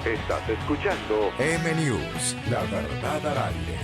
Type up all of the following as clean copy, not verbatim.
Estás escuchando M News, la verdad al aire.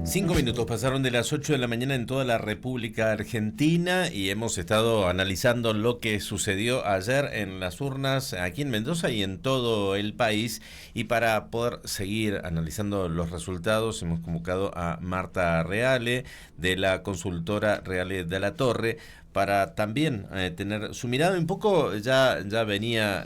Cinco minutos pasaron de las 8 de la mañana en toda la República Argentina y hemos estado analizando lo que sucedió ayer en las urnas aquí en Mendoza y en todo el país. Y para poder seguir analizando los resultados hemos convocado a Marta Reale de la consultora Reale de la Torre para también tener su mirada. Un poco ya venía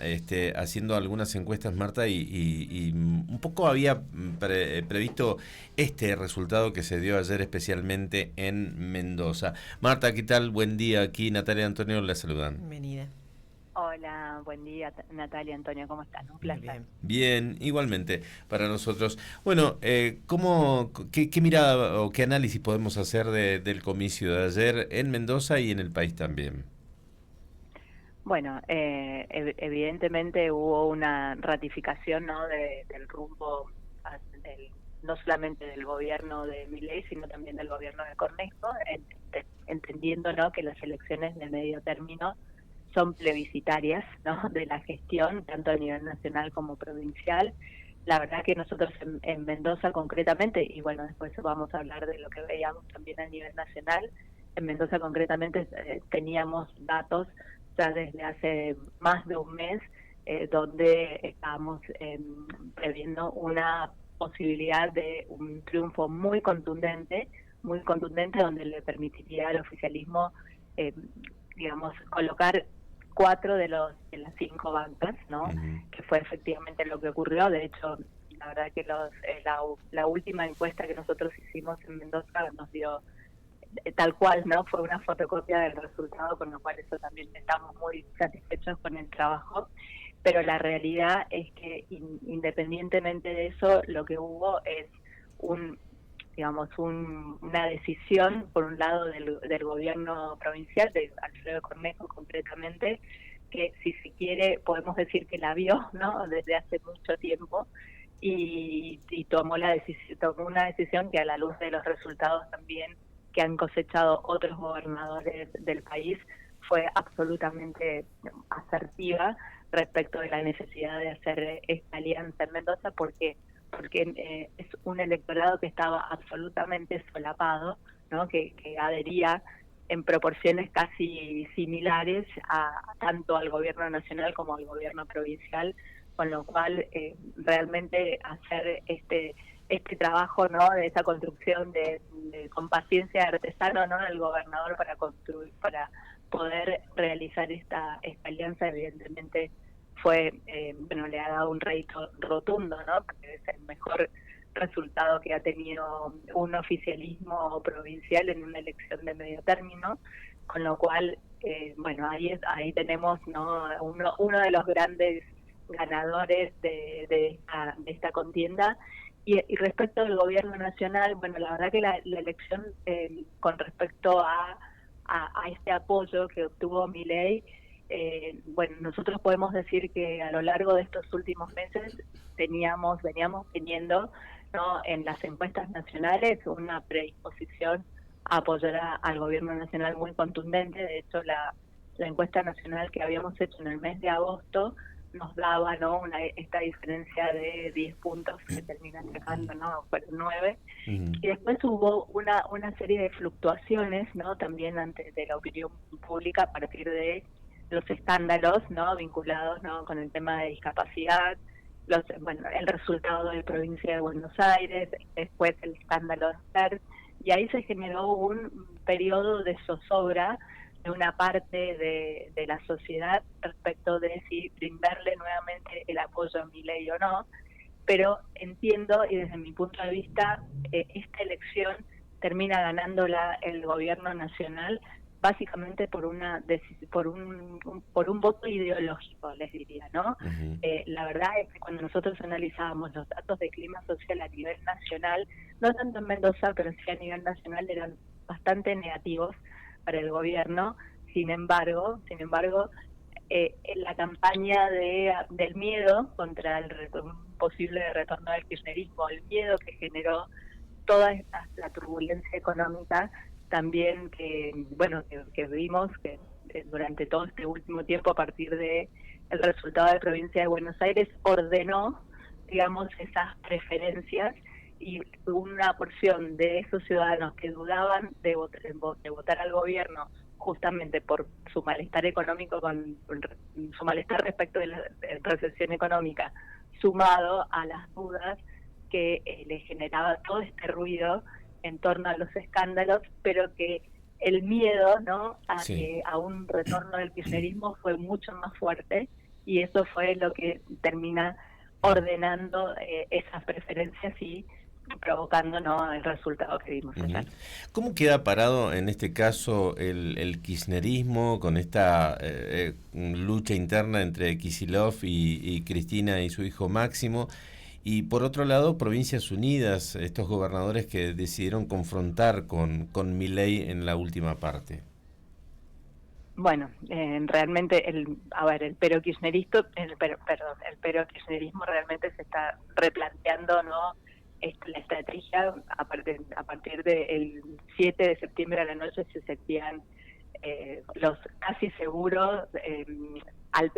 haciendo algunas encuestas, Marta, y un poco había previsto este resultado que se dio ayer especialmente en Mendoza. Marta, ¿qué tal? Buen día. Aquí Natalia y Antonio la saludan. Bienvenida. Hola, buen día Natalia, Antonio, ¿cómo están? Un placer. Bien, igualmente para nosotros. Bueno, qué mirada o qué análisis podemos hacer del comicio de ayer en Mendoza y en el país también? Bueno, evidentemente hubo una ratificación, ¿no? del rumbo, no solamente del gobierno de Milei, sino también del gobierno de Cornejo, entendiendo, ¿no?, que las elecciones de medio término son plebiscitarias, ¿no?, de la gestión, tanto a nivel nacional como provincial. La verdad que nosotros en Mendoza concretamente, y bueno, después vamos a hablar de lo que veíamos también a nivel nacional, en Mendoza concretamente teníamos datos ya desde hace más de un mes, donde estábamos previendo una posibilidad de un triunfo muy contundente, donde le permitiría al oficialismo, digamos, colocar 4 de las 5 bancas, ¿no? Uh-huh. Que fue efectivamente lo que ocurrió. De hecho, la verdad que la última encuesta que nosotros hicimos en Mendoza nos dio tal cual, ¿no? Fue una fotocopia del resultado, con lo cual eso también estamos muy satisfechos con el trabajo. Pero la realidad es que independientemente de eso, lo que hubo es una decisión, por un lado, del gobierno provincial, de Alfredo Cornejo concretamente, que si se quiere podemos decir que la vio, ¿no?, desde hace mucho tiempo, y tomó una decisión que, a la luz de los resultados también que han cosechado otros gobernadores del país, fue absolutamente asertiva respecto de la necesidad de hacer esta alianza en Mendoza, porque es un electorado que estaba absolutamente solapado, ¿no?, que adhería en proporciones casi similares tanto al gobierno nacional como al gobierno provincial, con lo cual realmente hacer este trabajo, ¿no?, de esa construcción con paciencia de artesano, ¿no?, del gobernador para poder realizar esta alianza, evidentemente fue, le ha dado un rédito rotundo, ¿no?, porque es el mejor resultado que ha tenido un oficialismo provincial en una elección de medio término, con lo cual, ahí tenemos, ¿no?, uno de los grandes ganadores de esta contienda. Y respecto del gobierno nacional, bueno, la verdad que la elección, con respecto a este apoyo que obtuvo Milei, nosotros podemos decir que a lo largo de estos últimos meses veníamos teniendo, ¿no?, en las encuestas nacionales una predisposición a apoyar al gobierno nacional muy contundente. De hecho, la encuesta nacional que habíamos hecho en el mes de agosto nos daba, ¿no?, esta diferencia de 10 puntos que terminan sacando, ¿no?, fueron 9. Uh-huh. Y después hubo una serie de fluctuaciones, ¿no?, también de la opinión pública a partir de los escándalos, ¿no?, vinculados, ¿no?, con el tema de discapacidad, el resultado de la provincia de Buenos Aires, después el escándalo de CERT, y ahí se generó un periodo de zozobra de una parte de la sociedad respecto de si brindarle nuevamente el apoyo a Milei o no. Pero entiendo, y desde mi punto de vista, esta elección termina ganándola el gobierno nacional, básicamente por un voto ideológico, les diría, ¿no? Uh-huh. La verdad es que cuando nosotros analizábamos los datos de clima social a nivel nacional, no tanto en Mendoza, pero sí a nivel nacional, eran bastante negativos para el gobierno. Sin embargo, la campaña del miedo contra un posible retorno del kirchnerismo, el miedo que generó toda la turbulencia económica también que vimos que durante todo este último tiempo, a partir de el resultado de la provincia de Buenos Aires, ordenó, digamos, esas preferencias, y una porción de esos ciudadanos que dudaban de votar al gobierno justamente por su malestar económico, con su malestar respecto de la recesión económica, sumado a las dudas que le generaba todo este ruido en torno a los escándalos, pero que el miedo, ¿no?, a un retorno del kirchnerismo fue mucho más fuerte, y eso fue lo que termina ordenando esas preferencias y provocando, ¿no?, el resultado que vimos ayer. ¿Cómo queda parado en este caso el kirchnerismo con esta lucha interna entre Kicillof y Cristina y su hijo Máximo? Y por otro lado, Provincias Unidas, estos gobernadores que decidieron confrontar con Milei en la última parte. Bueno, realmente el perokirchnerismo realmente se está replanteando, ¿no?, la estrategia. A partir del 7 de septiembre a la noche se sentían los casi seguros al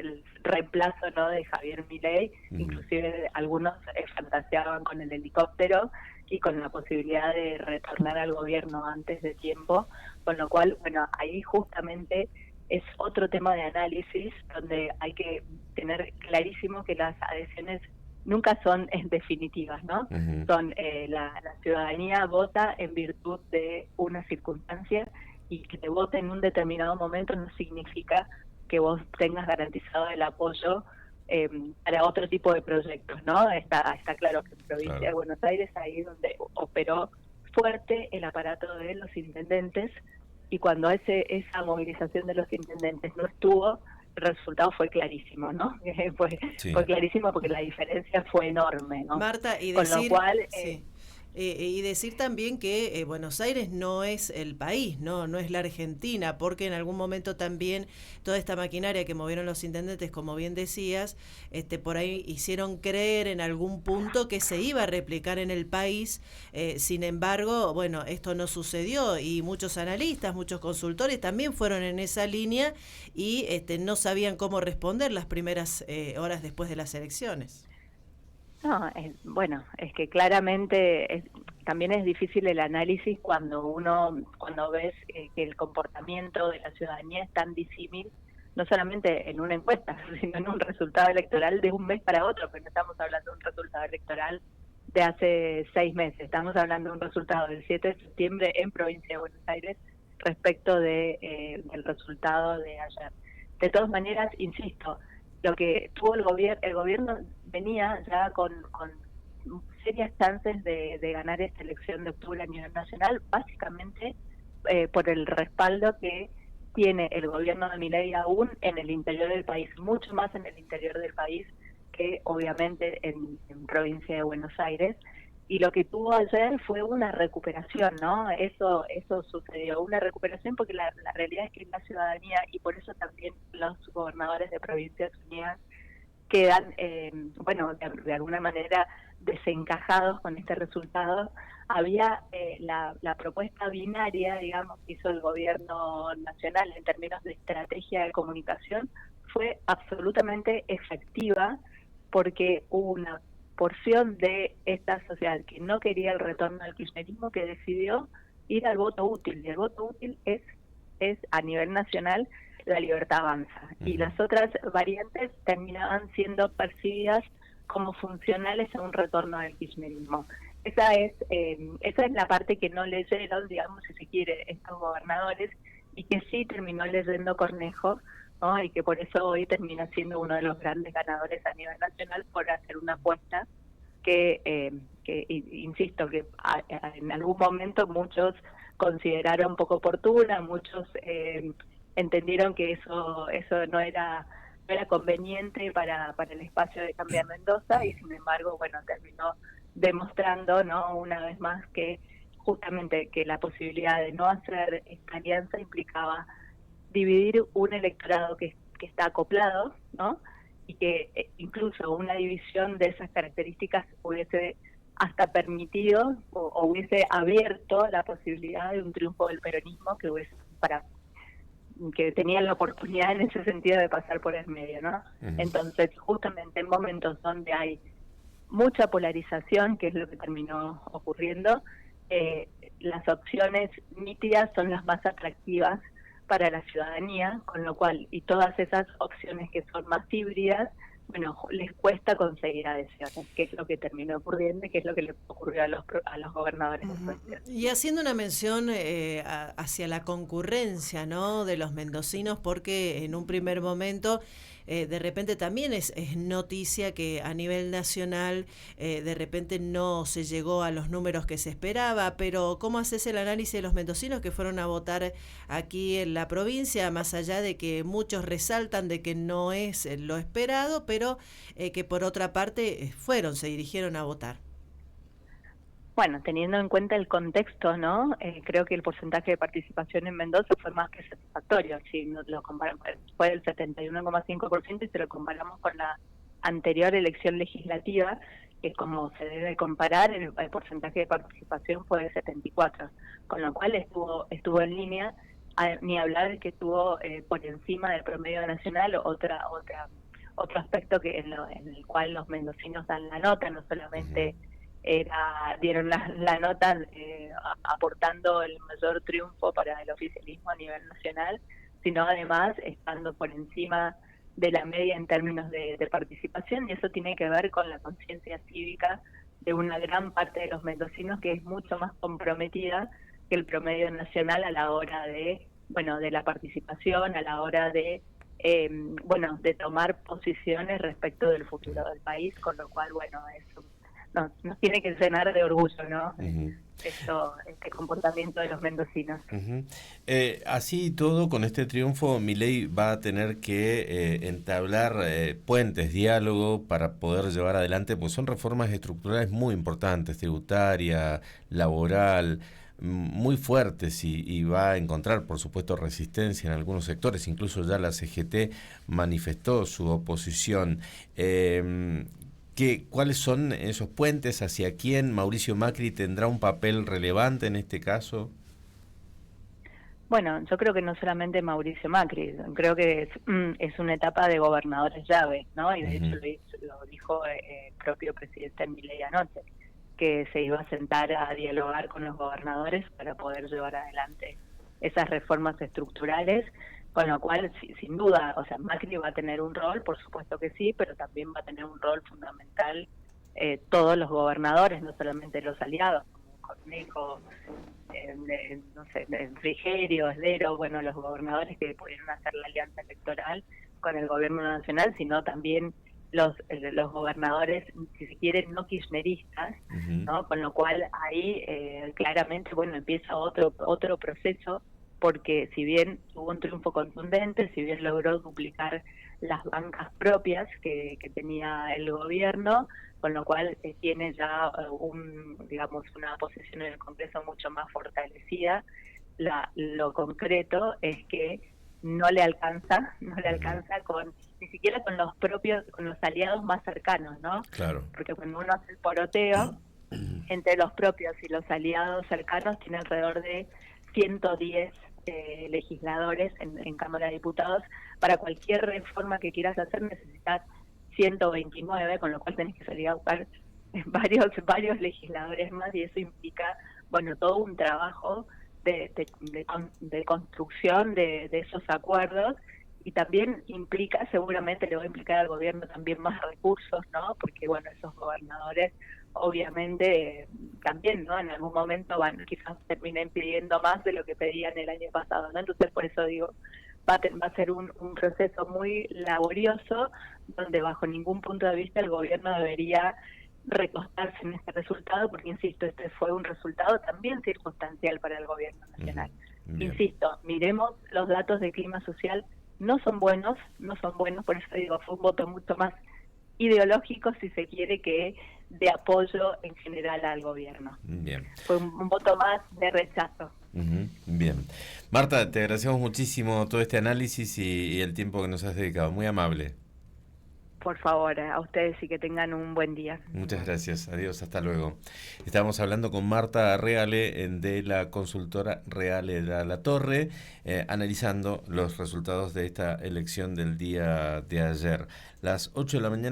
reemplazo, ¿no?, de Javier Milei. Inclusive algunos fantaseaban con el helicóptero y con la posibilidad de retornar al gobierno antes de tiempo, con lo cual, bueno, ahí justamente es otro tema de análisis donde hay que tener clarísimo que las adhesiones nunca son definitivas, ¿no? Son la ciudadanía vota en virtud de una circunstancia, y que te vote en un determinado momento no significa que vos tengas garantizado el apoyo para otro tipo de proyectos, ¿no? Está claro que en provincia de Buenos Aires, ahí donde operó fuerte el aparato de los intendentes, y cuando esa movilización de los intendentes no estuvo, el resultado fue clarísimo, ¿no? Fue clarísimo porque la diferencia fue enorme, ¿no? Marta, y con decir, lo cual y decir también que Buenos Aires no es el país, no es la Argentina, porque en algún momento también toda esta maquinaria que movieron los intendentes, como bien decías, por ahí hicieron creer en algún punto que se iba a replicar en el país. Sin embargo, bueno, esto no sucedió, y muchos analistas, muchos consultores también fueron en esa línea y no sabían cómo responder las primeras horas después de las elecciones. No, bueno, es que claramente también es difícil el análisis cuando ves que el comportamiento de la ciudadanía es tan disímil, no solamente en una encuesta, sino en un resultado electoral de un mes para otro, pero no estamos hablando de un resultado electoral de hace 6 meses, estamos hablando de un resultado del 7 de septiembre en provincia de Buenos Aires respecto del resultado de ayer. De todas maneras, insisto, lo que tuvo el gobierno venía ya con serias chances de ganar esta elección de octubre a nivel nacional, básicamente por el respaldo que tiene el gobierno de Milei aún en el interior del país, mucho más en el interior del país que obviamente en provincia de Buenos Aires. Y lo que tuvo ayer fue una recuperación, ¿no? Eso sucedió, una recuperación, porque la realidad es que la ciudadanía, y por eso también los gobernadores de Provincias Unidas quedan, de alguna manera desencajados con este resultado. Había la propuesta binaria, digamos, que hizo el gobierno nacional en términos de estrategia de comunicación, fue absolutamente efectiva, porque hubo una porción de esta sociedad que no quería el retorno al kirchnerismo, que decidió ir al voto útil, y el voto útil es a nivel nacional La Libertad Avanza, y las otras variantes terminaban siendo percibidas como funcionales a un retorno al kirchnerismo. Esa es la parte que no leyeron, digamos, si se quiere, estos gobernadores, y que sí terminó leyendo Cornejo, ¿no? Y que por eso hoy termina siendo uno de los grandes ganadores a nivel nacional, por hacer una apuesta que insisto, que en algún momento muchos consideraron poco oportuna, muchos entendieron que eso no era conveniente para el espacio de Cambiar Mendoza, y sin embargo, bueno, terminó demostrando, ¿no?, una vez más, que justamente que la posibilidad de no hacer esta alianza implicaba dividir un electorado que está acoplado, ¿no?, y que incluso una división de esas características hubiese hasta permitido o hubiese abierto la posibilidad de un triunfo del peronismo que tenía la oportunidad en ese sentido de pasar por el medio, ¿no? Entonces, justamente en momentos donde hay mucha polarización, que es lo que terminó ocurriendo, las opciones nítidas son las más atractivas para la ciudadanía, con lo cual, y todas esas opciones que son más híbridas, bueno, les cuesta conseguir adhesiones, que es lo que terminó ocurriendo y que es lo que le ocurrió a los gobernadores. Y haciendo una mención hacia la concurrencia, ¿no?, de los mendocinos, porque en un primer momento de repente también es noticia que a nivel nacional de repente no se llegó a los números que se esperaba, pero ¿cómo haces el análisis de los mendocinos que fueron a votar aquí en la provincia, más allá de que muchos resaltan de que no es lo esperado, pero que por otra parte se dirigieron a votar? Bueno, teniendo en cuenta el contexto, ¿no? Creo que el porcentaje de participación en Mendoza fue más que satisfactorio. Si lo comparamos, fue del 71,5%, y si lo comparamos con la anterior elección legislativa, que es como se debe comparar, el porcentaje de participación fue de 74%, con lo cual estuvo en línea, ni hablar de que estuvo por encima del promedio nacional. Otro aspecto en el cual los mendocinos dan la nota, no solamente dieron la nota aportando el mayor triunfo para el oficialismo a nivel nacional, sino además estando por encima de la media en términos de participación, y eso tiene que ver con la conciencia cívica de una gran parte de los mendocinos, que es mucho más comprometida que el promedio nacional a la hora de la participación, a la hora de de tomar posiciones respecto del futuro del país, con lo cual, eso nos tiene que llenar de orgullo, ¿no? Este comportamiento de los mendocinos. Así y todo, con este triunfo, Milei va a tener que entablar puentes, diálogo, para poder llevar adelante, pues son reformas estructurales muy importantes, tributaria, laboral, muy fuertes, y va a encontrar, por supuesto, resistencia en algunos sectores. Incluso ya la CGT manifestó su oposición. ¿Cuáles son esos puentes? ¿Hacia quién Mauricio Macri tendrá un papel relevante en este caso? Bueno, yo creo que no solamente Mauricio Macri, creo que es una etapa de gobernadores llave, ¿no? Y de hecho lo dijo el propio presidente Milei anoche, que se iba a sentar a dialogar con los gobernadores para poder llevar adelante esas reformas estructurales. Con lo cual, sin duda, Macri va a tener un rol, por supuesto que sí, pero también va a tener un rol fundamental todos los gobernadores, no solamente los aliados, como Cornejo, Frigerio, Esdero, los gobernadores que pudieron hacer la alianza electoral con el gobierno nacional, sino también los gobernadores, si se quiere, no kirchneristas, ¿no? Con lo cual ahí claramente, empieza otro proceso, porque si bien tuvo un triunfo contundente, si bien logró duplicar las bancas propias que tenía el gobierno, con lo cual tiene ya una posición en el Congreso mucho más fortalecida, lo concreto es que no le alcanza ni siquiera con los aliados más cercanos, ¿no? Claro. Porque cuando uno hace el poroteo entre los propios y los aliados cercanos, tiene alrededor de 110 legisladores en Cámara de Diputados. Para cualquier reforma que quieras hacer necesitas 129, con lo cual tenés que salir a buscar varios legisladores más, y eso implica todo un trabajo de construcción de esos acuerdos, y también seguramente le va a implicar al gobierno también más recursos, ¿no? Porque esos gobernadores obviamente también, ¿no? En algún momento quizás terminen pidiendo más de lo que pedían el año pasado, ¿no? Entonces, por eso digo, va a ser un proceso muy laborioso, donde bajo ningún punto de vista el gobierno debería recostarse en este resultado, porque insisto, este fue un resultado también circunstancial para el gobierno nacional. Insisto, miremos los datos de clima social, no son buenos, por eso digo, fue un voto mucho más ideológico, si se quiere, que de apoyo en general al gobierno. Bien. Fue un voto más de rechazo. Bien. Marta, te agradecemos muchísimo todo este análisis y el tiempo que nos has dedicado. Muy amable. Por favor, a ustedes y que tengan un buen día. Muchas gracias, adiós, hasta luego. Estamos hablando con Marta Reale de la consultora Reale de la Torre, analizando los resultados de esta elección del día de ayer. Las 8 de la mañana.